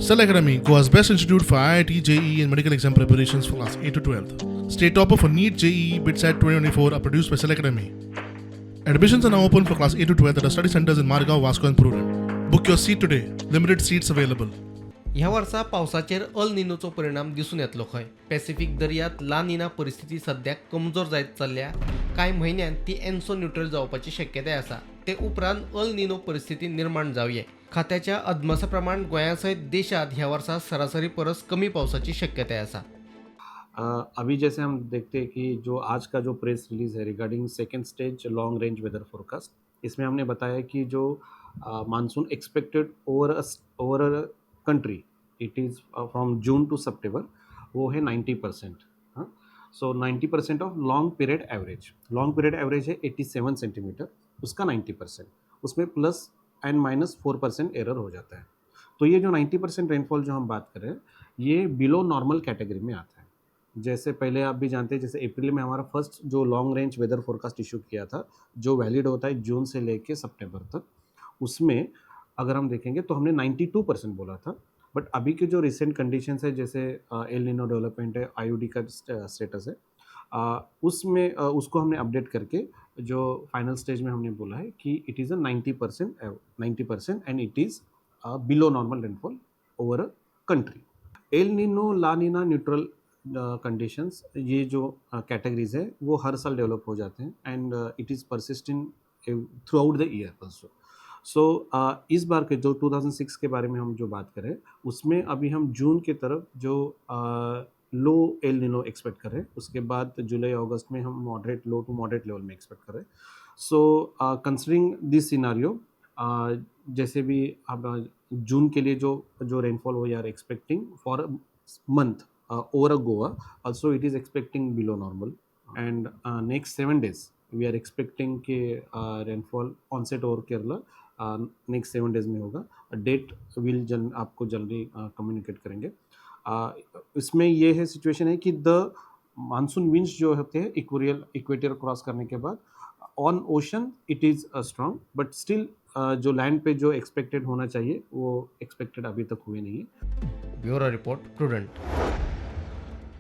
Cell Academy, Goa's best institute for IIT, JEE, and medical exam preparations for class 8 to 12th. State topper for NEET, JEE, BITSAT 2024 are produced by Cell Academy. Admissions are now open for class 8 to 12th at our study centers in Margao, Vasco, and Prudent. Book your seat today. Limited seats available. ह्या वर्सा पावसाचेर अल निनोचो परिणाम दिसून येतलो खंय. Pacific दर्यांत ला निना परिस्थिती सध्या कमजोर जायत चल्ल्या. कांय म्हयन्यांत ती एन्सो न्यूट्रल जावपाची शक्यताय आसा. ते उपरांत अल निनो परिस्थिती निर्माण जावये. खात्याच्या अदमासा प्रमाण गोंयासयत देशात ह्या वर्सा सरासरी परस कमी पावसाची शक्यताय आसा. अभी जैसे हम देखते हैं कि जो आज का जो प्रेस रिलीज है regarding second stage long range weather forecast, इसमें हमने बताया कि जो monsoon expected over country it is from June to September वो है 90%. हाँ, so 90% of long period average है 87 सेंटीमीटर, उसका 90%, उसमें प्लस एंड माइनस 4% एरर हो जाता है. तो ये जो 90% रेनफॉल जो हम बात कर रहे हैं ये बिलो नॉर्मल कैटेगरी में आता है. जैसे पहले आप भी जानते हैं, जैसे अप्रैल में हमारा फर्स्ट जो long range weather forecast issue किया था जो वैलिड होता है जून से लेके सितंबर तक, उसमें अगर हम देखेंगे तो हमने 92% बोला था. बट अभी के जो रिसेंट कंडीशंस है, जैसे एल निनो डेवलपमेंट है, आईओडी का स्टेटस है, उसमें उसको हमने अपडेट करके जो फाइनल स्टेज में हमने बोला है कि it is a 90% and it is below normal rainfall over a country. El Nino, La निना, neutral conditions, ये जो कैटेगरीज है वो हर साल डेवलप हो जाते हैं and it is persisting throughout the year also. So इस बार के जो 2006 के बारे में हम जो बात करें उसमें अभी हम जून की तरफ जो लो एल निनो एक्सपेक्ट कर रहे हैं, उसके बाद जुलाई अगस्त में हम moderate low to moderate level में एक्सपेक्ट कर रहे हैं. सो कंसिडरिंग दिस सिनारियो, जैसे भी अब जून के लिए जो रेनफॉल हो are expecting for month over Goa, also it is expecting below normal, and next 7 days we are expecting कि rainfall onset over Kerala next 7 days में होगा. डेट विल आपको जल्दी कम्युनिकेट करेंगे. इसमें ये है सिचुएशन है कि द मानसून विंड्स जो होते हैं इक्वेटर क्रॉस करने के बाद on ocean it is strong, but still जो लैंड पे जो एक्सपेक्टेड होना चाहिए वो एक्सपेक्टेड अभी तक हुए नहीं है. Bureau report, prudent.